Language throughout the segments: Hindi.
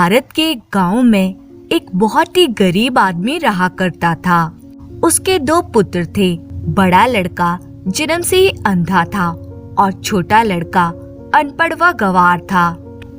भारत के एक गांव में एक बहुत ही गरीब आदमी रहा करता था। उसके 2 पुत्र थे। बड़ा लड़का जन्म से ही अंधा था और छोटा लड़का अनपढ़ व गंवार था।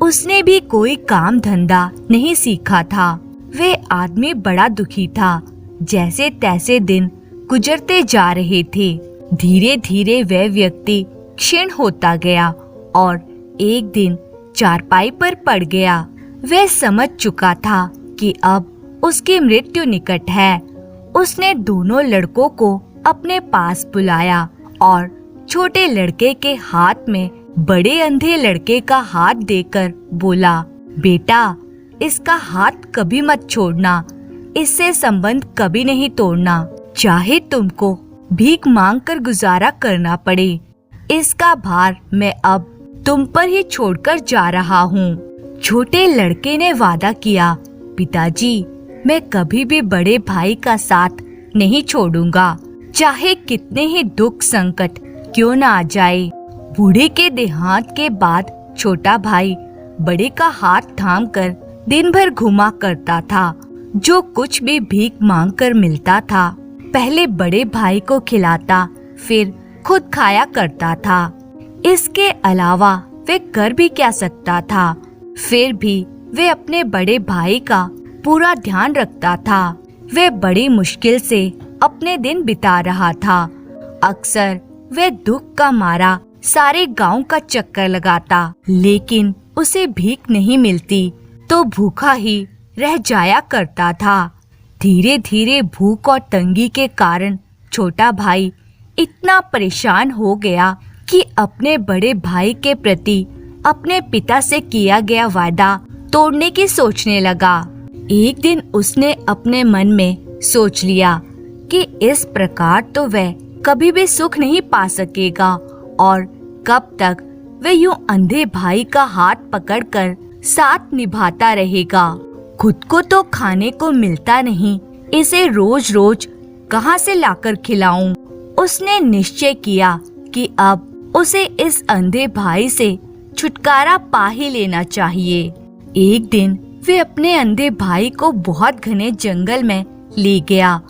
उसने भी कोई काम धंधा नहीं सीखा था। वे आदमी बड़ा दुखी था। जैसे तैसे दिन गुजरते जा रहे थे। धीरे धीरे वह व्यक्ति क्षीण होता गया और एक दिन चारपाई पर पड़ गया। वह समझ चुका था कि अब उसकी मृत्यु निकट है। उसने दोनों लड़कों को अपने पास बुलाया और छोटे लड़के के हाथ में बड़े अंधे लड़के का हाथ देकर बोला, बेटा, इसका हाथ कभी मत छोड़ना, इससे संबंध कभी नहीं तोड़ना, चाहे तुमको भीख मांगकर गुजारा करना पड़े। इसका भार मैं अब तुम पर ही छोड़कर जा रहा हूँ। छोटे लड़के ने वादा किया, पिताजी, मैं कभी भी बड़े भाई का साथ नहीं छोड़ूंगा, चाहे कितने ही दुख संकट क्यों न आ जाए। बूढ़े के देहांत के बाद छोटा भाई बड़े का हाथ थामकर दिन भर घुमा करता था। जो कुछ भी भीख मांगकर मिलता था पहले बड़े भाई को खिलाता, फिर खुद खाया करता था। इसके अलावा वे कर भी क्या सकता था। फिर भी वे अपने बड़े भाई का पूरा ध्यान रखता था। वे बड़ी मुश्किल से अपने दिन बिता रहा था। अक्सर वे दुख का मारा सारे गांव का चक्कर लगाता, लेकिन उसे भीख नहीं मिलती तो भूखा ही रह जाया करता था। धीरे धीरे भूख और तंगी के कारण छोटा भाई इतना परेशान हो गया कि अपने बड़े भाई के प्रति अपने पिता से किया गया वादा तोड़ने की सोचने लगा। एक दिन उसने अपने मन में सोच लिया कि इस प्रकार तो वह कभी भी सुख नहीं पा सकेगा और कब तक वह यूं अंधे भाई का हाथ पकड़कर साथ निभाता रहेगा। खुद को तो खाने को मिलता नहीं, इसे रोज रोज कहां से लाकर खिलाऊं। उसने निश्चय किया कि अब उसे इस अंधे भाई से छुटकारा पा ही लेना चाहिए। एक दिन वे अपने अंधे भाई को बहुत घने जंगल में ले गया,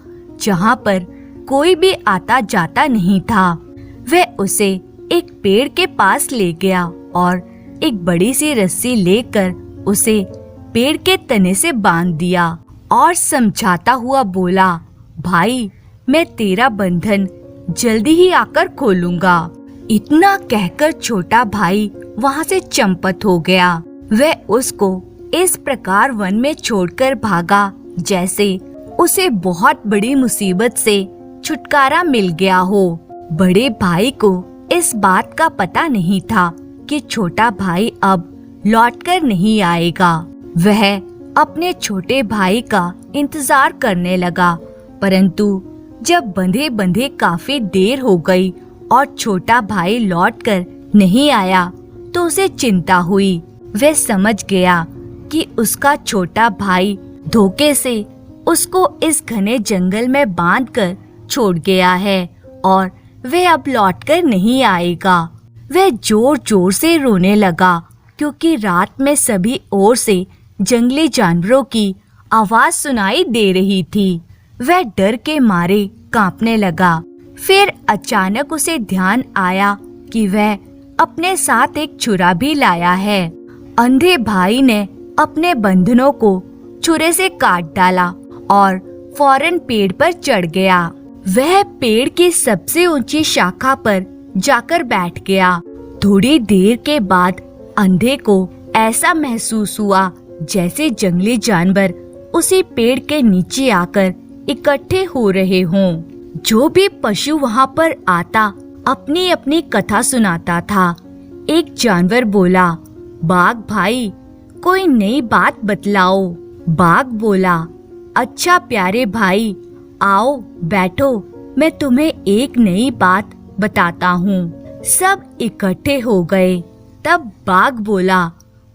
जहां पर कोई भी आता जाता नहीं था। वह उसे एक पेड़ के पास ले गया और एक बड़ी सी रस्सी लेकर उसे पेड़ के तने से बांध दिया और समझाता हुआ बोला, भाई, मैं तेरा बंधन जल्दी ही आकर खोलूंगा। इतना कहकर छोटा भाई वहां से चंपत हो गया। वह उसको इस प्रकार वन में छोड़कर भागा जैसे उसे बहुत बड़ी मुसीबत से छुटकारा मिल गया हो। बड़े भाई को इस बात का पता नहीं था कि छोटा भाई अब लौटकर नहीं आएगा। वह अपने छोटे भाई का इंतजार करने लगा, परंतु जब बंधे बंधे काफी देर हो गई और छोटा भाई लौटकर नहीं आया तो उसे चिंता हुई। वह समझ गया कि उसका छोटा भाई धोखे से उसको इस घने जंगल में बांधकर छोड़ गया है और वह अब लौटकर नहीं आएगा। वह जोर जोर से रोने लगा, क्योंकि रात में सभी ओर से जंगली जानवरों की आवाज सुनाई दे रही थी। वह डर के मारे कांपने लगा। फिर अचानक उसे ध्यान आया कि वह अपने साथ एक छुरा भी लाया है। अंधे भाई ने अपने बंधनों को छुरे से काट डाला और फौरन पेड़ पर चढ़ गया। वह पेड़ की सबसे ऊंची शाखा पर जाकर बैठ गया। थोड़ी देर के बाद अंधे को ऐसा महसूस हुआ जैसे जंगली जानवर उसी पेड़ के नीचे आकर इकट्ठे हो रहे हों। जो भी पशु वहां पर आता अपनी अपनी कथा सुनाता था। एक जानवर बोला, बाघ भाई, कोई नई बात बतलाओ। बाघ बोला, अच्छा प्यारे भाई, आओ बैठो, मैं तुम्हें एक नई बात बताता हूँ। सब इकट्ठे हो गए। तब बाघ बोला,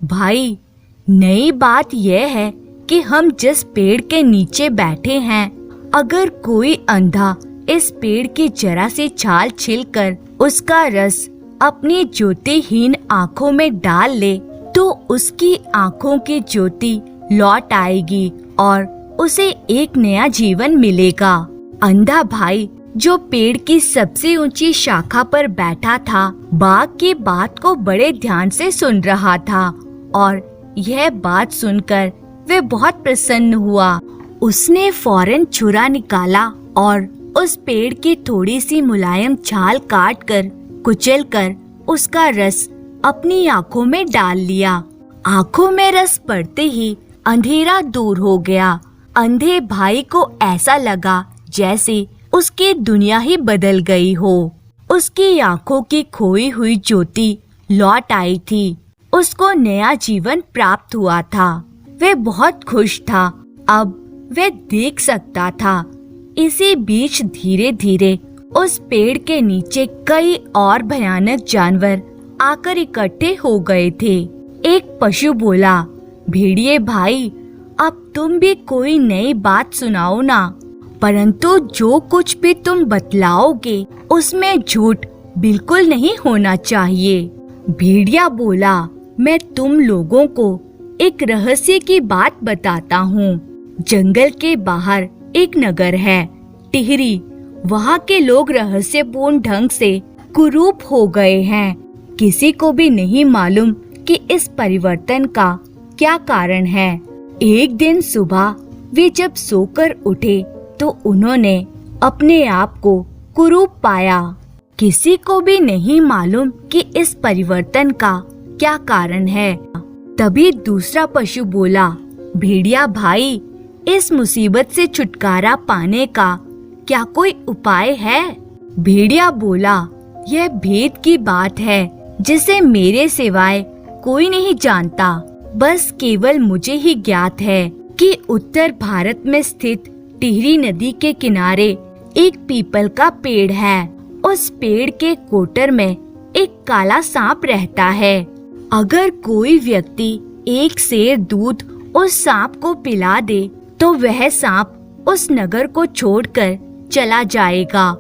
भाई, नई बात यह है कि हम जिस पेड़ के नीचे बैठे हैं, अगर कोई अंधा इस पेड़ की जरा सी छाल छिलकर उसका रस अपनी ज्योतिहीन आँखों में डाल ले तो उसकी आँखों की ज्योति लौट आएगी और उसे एक नया जीवन मिलेगा। अंधा भाई जो पेड़ की सबसे ऊंची शाखा पर बैठा था, बाघ की बात को बड़े ध्यान से सुन रहा था और यह बात सुनकर वह बहुत प्रसन्न हुआ। उसने फौरन छुरा निकाला और उस पेड़ की थोड़ी सी मुलायम छाल काट कर कुचल कर उसका रस अपनी आँखों में डाल लिया। आँखों में रस पड़ते ही अंधेरा दूर हो गया। अंधे भाई को ऐसा लगा जैसे उसकी दुनिया ही बदल गई हो। उसकी आँखों की खोई हुई ज्योति लौट आई थी। उसको नया जीवन प्राप्त हुआ था। वह बहुत खुश था। अब वह देख सकता था। इसी बीच धीरे धीरे उस पेड़ के नीचे कई और भयानक जानवर आकर इकट्ठे हो गए थे। एक पशु बोला, भेड़िए भाई, अब तुम भी कोई नई बात सुनाओ ना, परंतु जो कुछ भी तुम बतलाओगे उसमें झूठ बिल्कुल नहीं होना चाहिए। भेड़िया बोला, मैं तुम लोगों को एक रहस्य की बात बताता हूँ। जंगल के बाहर एक नगर है, टिहरी। वहाँ के लोग रहस्यपूर्ण ढंग से कुरूप हो गए हैं। किसी को भी नहीं मालूम कि इस परिवर्तन का क्या कारण है। एक दिन सुबह वे जब सोकर उठे तो उन्होंने अपने आप को कुरूप पाया। किसी को भी नहीं मालूम कि इस परिवर्तन का क्या कारण है। तभी दूसरा पशु बोला, भेड़िया भाई, इस मुसीबत से छुटकारा पाने का क्या कोई उपाय है? भेड़िया बोला, यह भेद की बात है जिसे मेरे सिवाय कोई नहीं जानता। बस केवल मुझे ही ज्ञात है कि उत्तर भारत में स्थित टिहरी नदी के किनारे एक पीपल का पेड़ है। उस पेड़ के कोटर में एक काला सांप रहता है। अगर कोई व्यक्ति एक सेर दूध उस सांप को पिला दे तो वह सांप उस नगर को छोड़कर चला जाएगा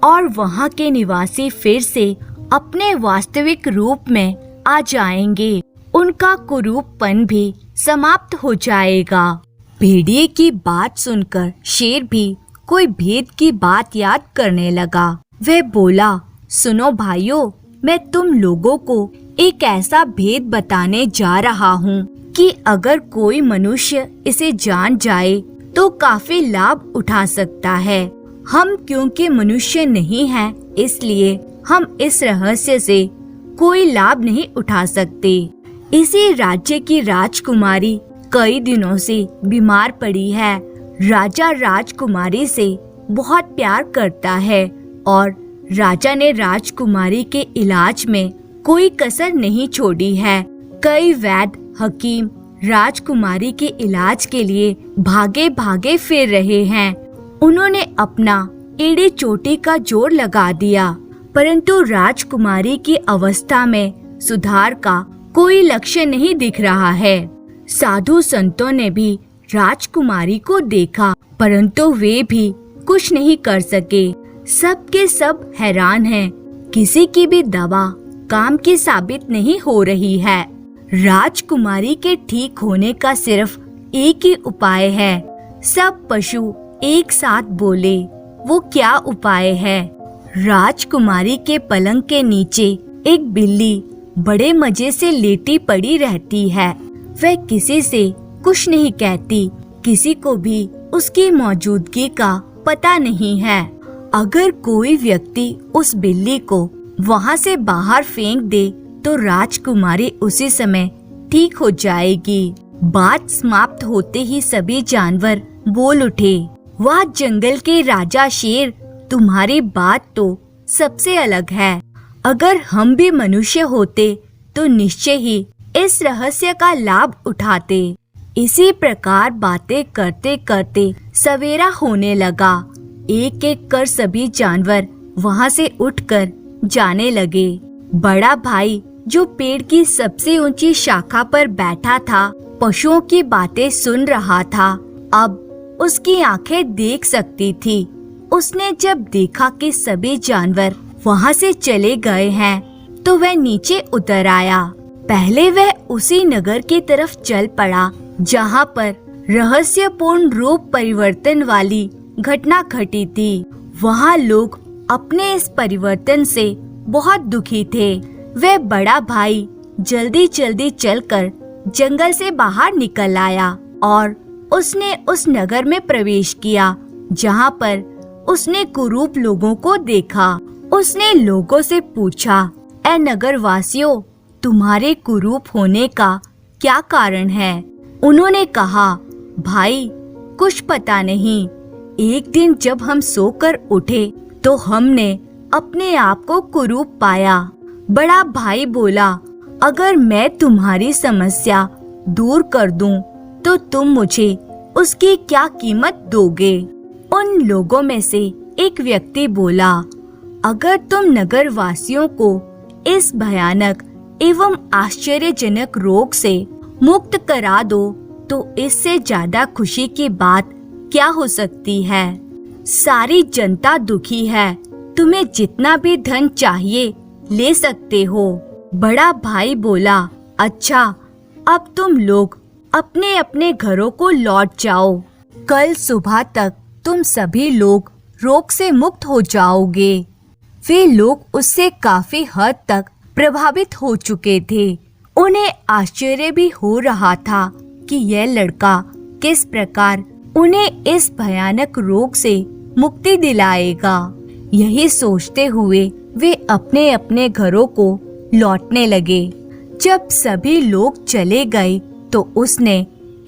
और वहाँ के निवासी फिर से अपने वास्तविक रूप में आ जाएंगे। उनका कुरूपपन भी समाप्त हो जाएगा। भेड़िए की बात सुनकर शेर भी कोई भेद की बात याद करने लगा। वह बोला, सुनो भाइयों, मैं तुम लोगों को एक ऐसा भेद बताने जा रहा हूँ कि अगर कोई मनुष्य इसे जान जाए तो काफी लाभ उठा सकता है। हम क्योंकि मनुष्य नहीं हैं, इसलिए हम इस रहस्य से कोई लाभ नहीं उठा सकते। इसी राज्य की राजकुमारी कई दिनों से बीमार पड़ी है। राजा राजकुमारी से बहुत प्यार करता है और राजा ने राजकुमारी के इलाज में कोई कसर नहीं छोड़ी है। कई वैद्य हकीम राजकुमारी के इलाज के लिए भागे भागे फिर रहे हैं। उन्होंने अपना एड़ी चोटी का जोर लगा दिया, परंतु राजकुमारी की अवस्था में सुधार का कोई लक्षण नहीं दिख रहा है। साधु संतों ने भी राजकुमारी को देखा, परंतु वे भी कुछ नहीं कर सके। सब के सब हैरान हैं। किसी की भी दवा काम की साबित नहीं हो रही है। राजकुमारी के ठीक होने का सिर्फ एक ही उपाय है। सब पशु एक साथ बोले, वो क्या उपाय है? राजकुमारी के पलंग के नीचे एक बिल्ली बड़े मजे से लेटी पड़ी रहती है। वह किसी से कुछ नहीं कहती, किसी को भी उसकी मौजूदगी का पता नहीं है। अगर कोई व्यक्ति उस बिल्ली को वहाँ से बाहर फेंक दे तो राजकुमारी उसी समय ठीक हो जाएगी। बात समाप्त होते ही सभी जानवर बोल उठे, वाह जंगल के राजा शेर, तुम्हारी बात तो सबसे अलग है। अगर हम भी मनुष्य होते तो निश्चय ही इस रहस्य का लाभ उठाते। इसी प्रकार बातें करते करते सवेरा होने लगा। एक एक कर सभी जानवर वहाँ से उठकर जाने लगे। बड़ा भाई जो पेड़ की सबसे ऊंची शाखा पर बैठा था, पशुओं की बातें सुन रहा था। अब उसकी आंखें देख सकती थी। उसने जब देखा कि सभी जानवर वहाँ से चले गए हैं, तो वह नीचे उतर आया। पहले वह उसी नगर की तरफ चल पड़ा जहाँ पर रहस्यपूर्ण रूप परिवर्तन वाली घटना घटी थी। वहाँ लोग अपने इस परिवर्तन से बहुत दुखी थे। वह बड़ा भाई जल्दी जल्दी चलकर जंगल से बाहर निकल आया और उसने उस नगर में प्रवेश किया जहाँ पर उसने कुरूप लोगों को देखा। उसने लोगों से पूछा, ऐ नगर वासियों, तुम्हारे कुरूप होने का क्या कारण है? उन्होंने कहा, भाई कुछ पता नहीं। एक दिन जब हम सोकर उठे तो हमने अपने आप को कुरूप पाया। बड़ा भाई बोला, अगर मैं तुम्हारी समस्या दूर कर दूं तो तुम मुझे उसकी क्या कीमत दोगे? उन लोगों में से एक व्यक्ति बोला, अगर तुम नगर वासियों को इस भयानक एवं आश्चर्यजनक रोग से मुक्त करा दो तो इससे ज्यादा खुशी की बात क्या हो सकती है? सारी जनता दुखी है, तुम्हें जितना भी धन चाहिए ले सकते हो। बड़ा भाई बोला, अच्छा, अब तुम लोग अपने अपने घरों को लौट जाओ। कल सुबह तक तुम सभी लोग रोग से मुक्त हो जाओगे। वे लोग उससे काफी हद तक प्रभावित हो चुके थे। उन्हें आश्चर्य भी हो रहा था कि यह लड़का किस प्रकार उन्हें इस भयानक रोग से मुक्ति दिलाएगा। यही सोचते हुए वे अपने अपने घरों को लौटने लगे। जब सभी लोग चले गए तो उसने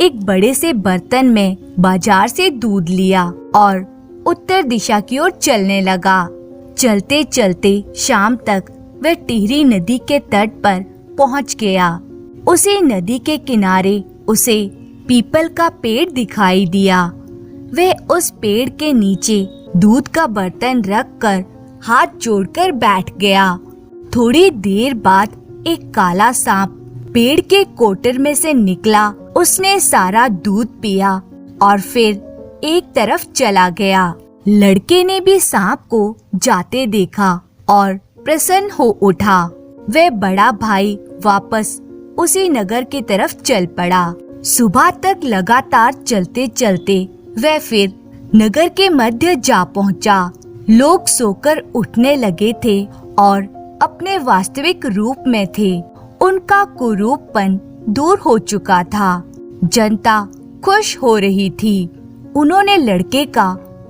एक बड़े से बर्तन में बाजार से दूध लिया और उत्तर दिशा की ओर चलने लगा। चलते चलते शाम तक वह टिहरी नदी के तट पर पहुंच गया। उसी नदी के किनारे उसे पीपल का पेड़ दिखाई दिया। वह उस पेड़ के नीचे दूध का बर्तन रखकर हाथ जोड़कर बैठ गया। थोड़ी देर बाद एक काला सांप पेड़ के कोटर में से निकला। उसने सारा दूध पिया और फिर एक तरफ चला गया। लड़के ने भी सांप को जाते देखा और प्रसन्न हो उठा। वह बड़ा भाई वापस उसी नगर की तरफ चल पड़ा। सुबह तक लगातार चलते चलते वह फिर नगर के मध्य जा पहुंचा। लोग सोकर उठने लगे थे और अपने वास्तविक रूप में थे। उनका कुरूपपन दूर हो चुका था। जनता खुश हो रही थी। उन्होंने लड़के का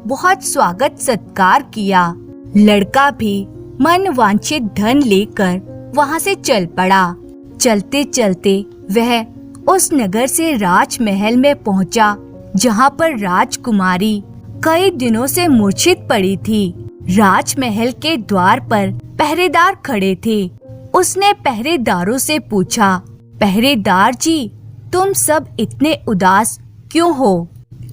बहुत स्वागत सत्कार किया। लड़का भी मन वांछित धन लेकर वहां से चल पड़ा। चलते चलते वह उस नगर से राजमहल में पहुंचा, जहां पर राजकुमारी कई दिनों से मूर्छित पड़ी थी। राजमहल के द्वार पर पहरेदार खड़े थे। उसने पहरेदारों से पूछा, पहरेदार जी, तुम सब इतने उदास क्यों हो?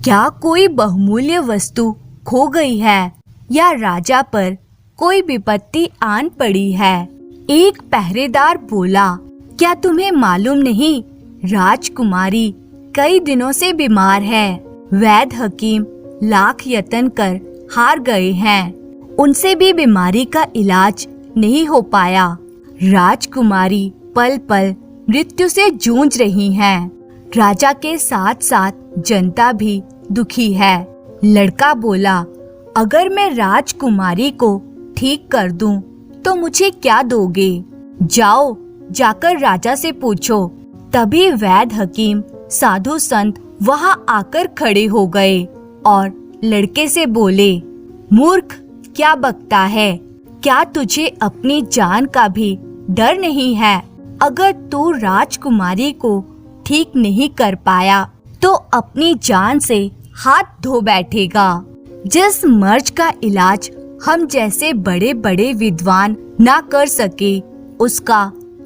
क्या कोई बहुमूल्य वस्तु खो गई है या राजा पर कोई विपत्ति आन पड़ी है? एक पहरेदार बोला, क्या तुम्हें मालूम नहीं, राजकुमारी कई दिनों से बीमार है। वैद्य हकीम लाख यत्न कर हार गए हैं। उनसे भी बीमारी का इलाज नहीं हो पाया। राजकुमारी पल पल मृत्यु से जूझ रही हैं। राजा के साथ साथ जनता भी दुखी है। लड़का बोला, अगर मैं राजकुमारी को ठीक कर दूं, तो मुझे क्या दोगे? जाओ, जाकर राजा से पूछो। तभी वैद्य हकीम साधु संत वहां आकर खड़े हो गए और लड़के से बोले, मूर्ख, क्या बकता है? क्या तुझे अपनी जान का भी डर नहीं है? अगर तू राजकुमारी को ठीक नहीं कर पाया तो अपनी जान से हाथ धो बैठेगा। जिस मर्ज का इलाज हम जैसे बड़े बड़े विद्वान ना कर सके, उसका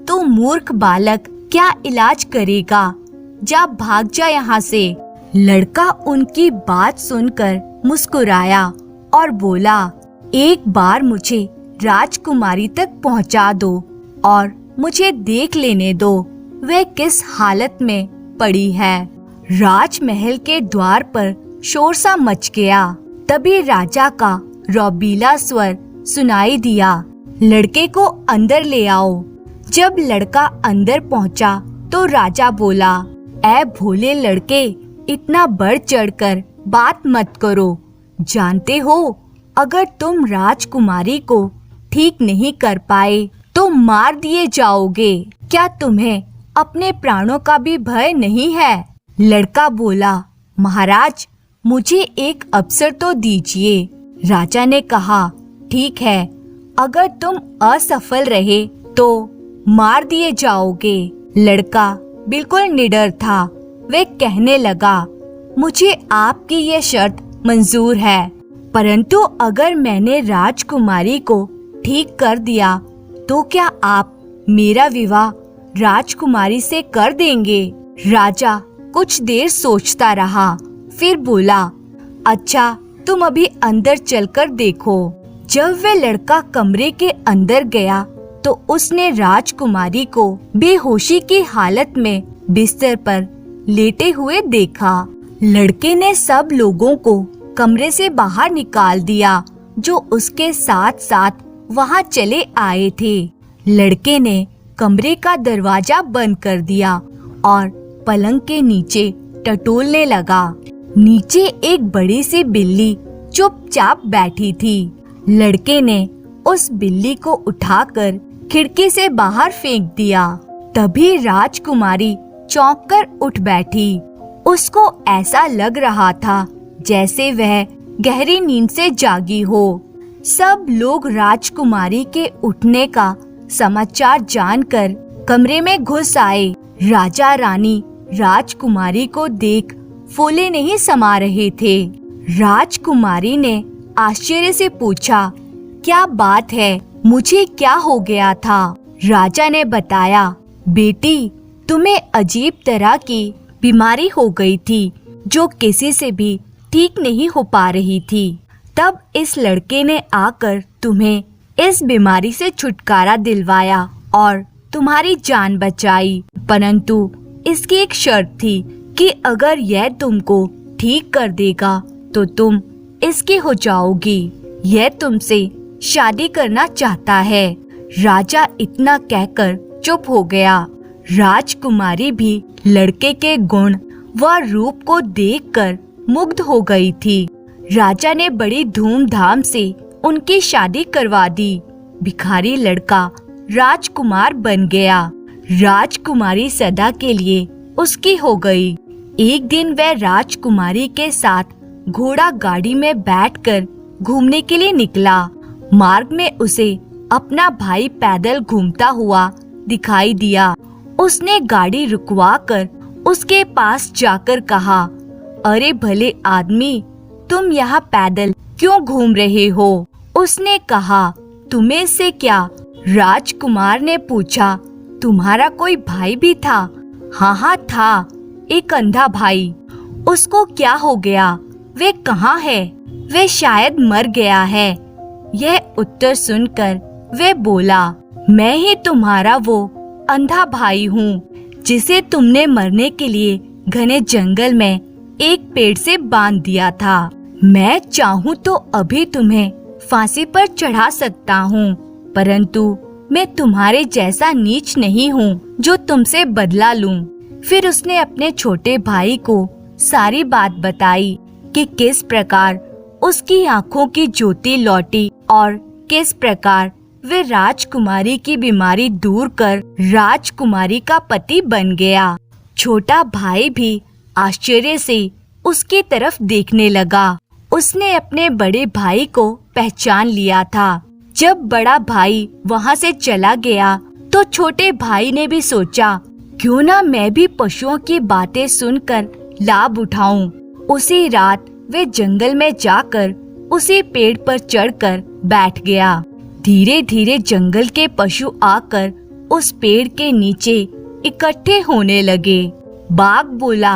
तू मूर्ख बालक क्या इलाज करेगा? जा, भाग जा यहाँ से। लड़का उनकी बात सुनकर मुस्कुराया और बोला, एक बार मुझे राजकुमारी तक पहुँचा दो और मुझे देख लेने दो वह किस हालत में पड़ी है। राजमहल के द्वार पर शोर सा मच गया। तभी राजा का रौबीला स्वर सुनाई दिया, लड़के को अंदर ले आओ। जब लड़का अंदर पहुंचा तो राजा बोला, ऐ भोले लड़के, इतना बढ़ चढ़कर बात मत करो। जानते हो, अगर तुम राजकुमारी को ठीक नहीं कर पाए तो मार दिए जाओगे। क्या तुम्हें अपने प्राणों का भी भय नहीं है? लड़का बोला, महाराज, मुझे एक अवसर तो दीजिए। राजा ने कहा, ठीक है, अगर तुम असफल रहे तो मार दिए जाओगे। लड़का बिल्कुल निडर था। वह कहने लगा, मुझे आपकी ये शर्त मंजूर है, परंतु अगर मैंने राजकुमारी को ठीक कर दिया तो क्या आप मेरा विवाह राजकुमारी से कर देंगे? राजा कुछ देर सोचता रहा, फिर बोला, अच्छा, तुम अभी अंदर चलकर देखो। जब वह लड़का कमरे के अंदर गया तो उसने राजकुमारी को बेहोशी की हालत में बिस्तर पर लेटे हुए देखा। लड़के ने सब लोगों को कमरे से बाहर निकाल दिया जो उसके साथ साथ वहां चले आए थे। लड़के ने कमरे का दरवाजा बंद कर दिया और पलंग के नीचे टटोलने लगा। नीचे एक बड़ी सी बिल्ली चुपचाप बैठी थी। लड़के ने उस बिल्ली को उठाकर खिड़की से बाहर फेंक दिया। तभी राजकुमारी चौंककर उठ बैठी। उसको ऐसा लग रहा था जैसे वह गहरी नींद से जागी हो। सब लोग राजकुमारी के उठने का समाचार जानकर कमरे में घुस आए। राजा रानी राजकुमारी को देख फूले नहीं समा रहे थे। राजकुमारी ने आश्चर्य से पूछा, क्या बात है, मुझे क्या हो गया था? राजा ने बताया, बेटी, तुम्हें अजीब तरह की बीमारी हो गई थी जो किसी से भी ठीक नहीं हो पा रही थी। तब इस लड़के ने आकर तुम्हें इस बीमारी से छुटकारा दिलवाया और तुम्हारी जान बचाई, परंतु इसकी एक शर्त थी कि अगर यह तुमको ठीक कर देगा तो तुम इसकी हो जाओगी। यह तुमसे शादी करना चाहता है। राजा इतना कहकर चुप हो गया। राजकुमारी भी लड़के के गुण व रूप को देखकर मुग्ध हो गई थी। राजा ने बड़ी धूमधाम से उनकी शादी करवा दी। भिखारी लड़का राजकुमार बन गया। राजकुमारी सदा के लिए उसकी हो गई। एक दिन वह राजकुमारी के साथ घोड़ा गाड़ी में बैठकर घूमने के लिए निकला। मार्ग में उसे अपना भाई पैदल घूमता हुआ दिखाई दिया। उसने गाड़ी रुकवाकर उसके पास जाकर कहा, अरे भले आदमी, तुम यहाँ पैदल क्यों घूम रहे हो? उसने कहा, तुम्हें से क्या? राजकुमार ने पूछा, तुम्हारा कोई भाई भी था? हाँ था, एक अंधा भाई। उसको क्या हो गया? वे कहाँ है? वे शायद मर गया है। यह उत्तर सुनकर वे बोला, मैं ही तुम्हारा वो अंधा भाई हूँ जिसे तुमने मरने के लिए घने जंगल में एक पेड़ से बांध दिया था। मैं चाहूँ तो अभी तुम्हें फांसी पर चढ़ा सकता हूँ, परंतु मैं तुम्हारे जैसा नीच नहीं हूँ जो तुमसे बदला लूं। फिर उसने अपने छोटे भाई को सारी बात बताई कि किस प्रकार उसकी आंखों की ज्योति लौटी और किस प्रकार वे राजकुमारी की बीमारी दूर कर राजकुमारी का पति बन गया। छोटा भाई भी आश्चर्य से उसकी तरफ देखने लगा। उसने अपने बड़े भाई को पहचान लिया था। जब बड़ा भाई वहां से चला गया तो छोटे भाई ने भी सोचा, क्यों ना मैं भी पशुओं की बातें सुनकर लाभ उठाऊं। उसी रात वे जंगल में जाकर उसी पेड़ पर चढ़कर बैठ गया। धीरे धीरे जंगल के पशु आकर उस पेड़ के नीचे इकट्ठे होने लगे। बाघ बोला,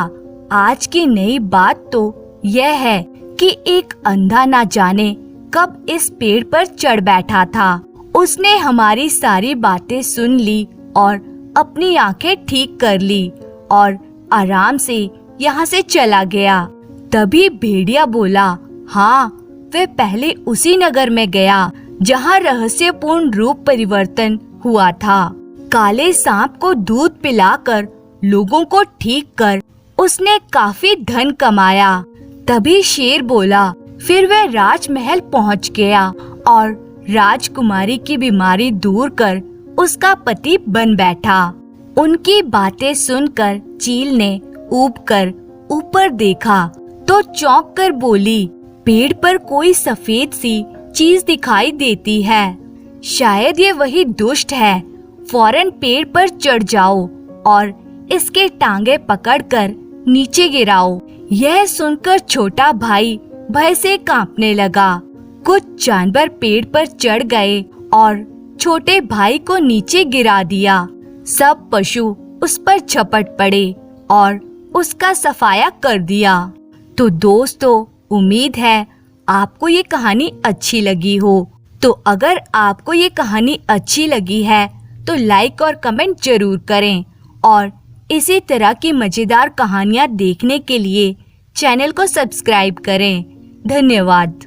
आज की नई बात तो यह है कि एक अंधा ना जाने कब इस पेड़ पर चढ़ बैठा था। उसने हमारी सारी बातें सुन ली और अपनी आंखें ठीक कर ली और आराम से यहाँ से चला गया। तभी भेड़िया बोला, हाँ, वह पहले उसी नगर में गया जहाँ रहस्यपूर्ण रूप परिवर्तन हुआ था। काले सांप को दूध पिलाकर लोगों को ठीक कर उसने काफी धन कमाया। तभी शेर बोला। फिर वह राजमहल पहुंच गया और राजकुमारी की बीमारी दूर कर उसका पति बन बैठा। उनकी बातें सुनकर चील ने ऊब कर ऊपर देखा तो चौंक कर बोली, पेड़ पर कोई सफेद सी चीज दिखाई देती है। शायद ये वही दुष्ट है। फौरन पेड़ पर चढ़ जाओ और इसके टांगे पकड़कर नीचे गिराओ। यह सुनकर छोटा भाई भय से कांपने लगा। कुछ जानवर पेड़ पर चढ़ गए और छोटे भाई को नीचे गिरा दिया। सब पशु उस पर झपट पड़े और उसका सफाया कर दिया। तो दोस्तों, उम्मीद है आपको ये कहानी अच्छी लगी हो। तो अगर आपको ये कहानी अच्छी लगी है तो लाइक और कमेंट जरूर करें और इसी तरह की मजेदार कहानियाँ देखने के लिए चैनल को सब्सक्राइब करें। धन्यवाद।